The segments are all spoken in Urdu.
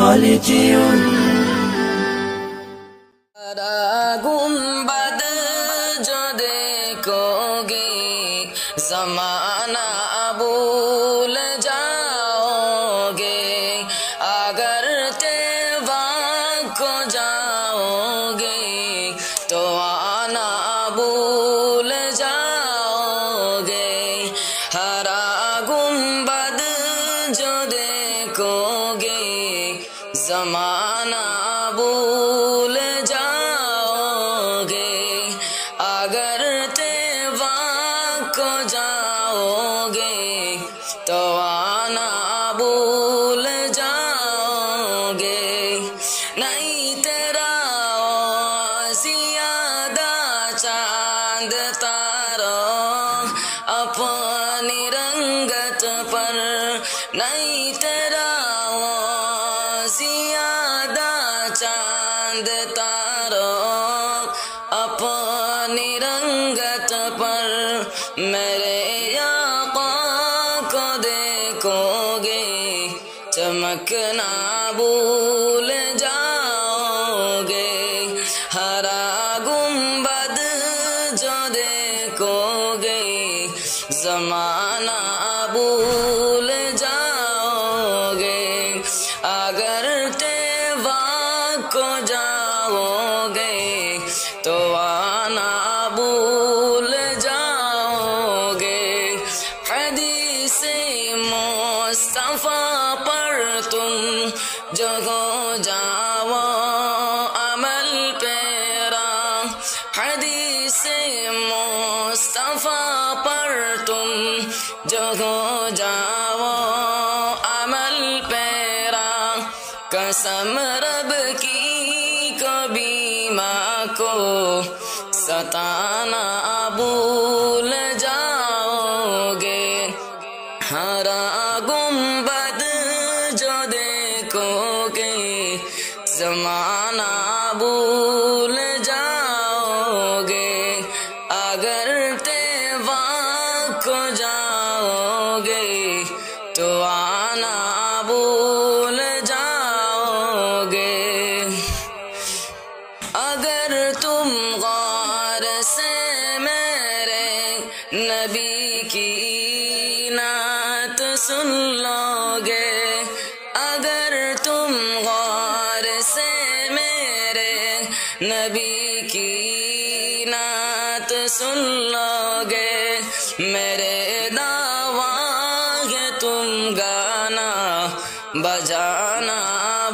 خالدون گنبد جو دیکھو گے زمانہ بھول جاؤ گے، اگر تیوان کو جاؤ گے تو آنا بھول جاؤ گے۔ ہرا گنبد جو دیکھو گے زمانہ بھول جاؤ گے، اگر تیوان کو جاؤ گے تو آنا بھول جاؤ گے۔ نہیں تیرا زیادہ چاند تاروں اپنی رنگت پر، نہیں تیرا زیادہ چاند تاروں اپنی رنگت پر، میرے آقا کو دیکھو گے چمکنا بھول جاؤ گے۔ ہرا گنبد جو دیکھو گے زمانہ بھول جاؤ گے، اگر تیوان کو جاؤ گے تو آنا بھول جاؤ گے۔ حدیث مصطفیٰ پر تم جو ہو جاؤ عمل پیرا، حدیث مصطفیٰ پر تم جو ہو جاؤ عمل پیرا، قسم رب کی کبھی ماں کو ستانا بھول جاؤ گے۔ ہرا گنبد جو دیکھو گے زمانہ بھول جاؤ گے، اگر تیوان کو جاؤ گے تو آنا بھول جاؤ گے۔ اگر تم غور سے میرے نبی کی نعت سن لو گے، اگر تم غور سے میرے نبی کی نعت سن لو گے، میرے دعویٰ ہے تم گانا بجانا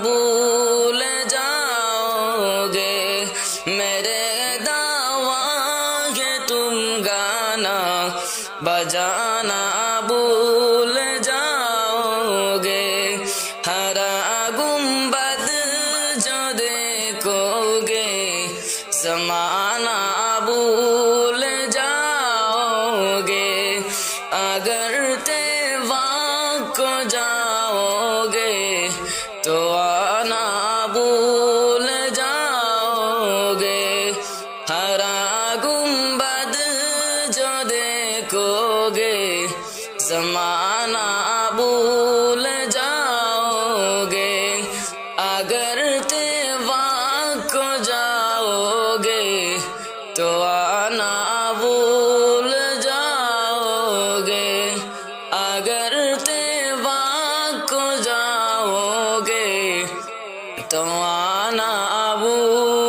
بھول جاؤ گے، میرے دعویٰ ہے تم گانا بجانا بھول جاؤ گے۔ ہرا گنبد جو دیکھو گے زمانہ بھول جاؤ گے، اگر تیوان کو جاؤ گے تو آنا بھول جاؤ گے۔ ہرا گنبد جو دیکھو گے زمانہ بھول جاؤ گے، اگر تیوان کو جاؤ گے تو آنا بھول جاؤ گے، اگر تیوان کو جاؤ گے تو آنا بھول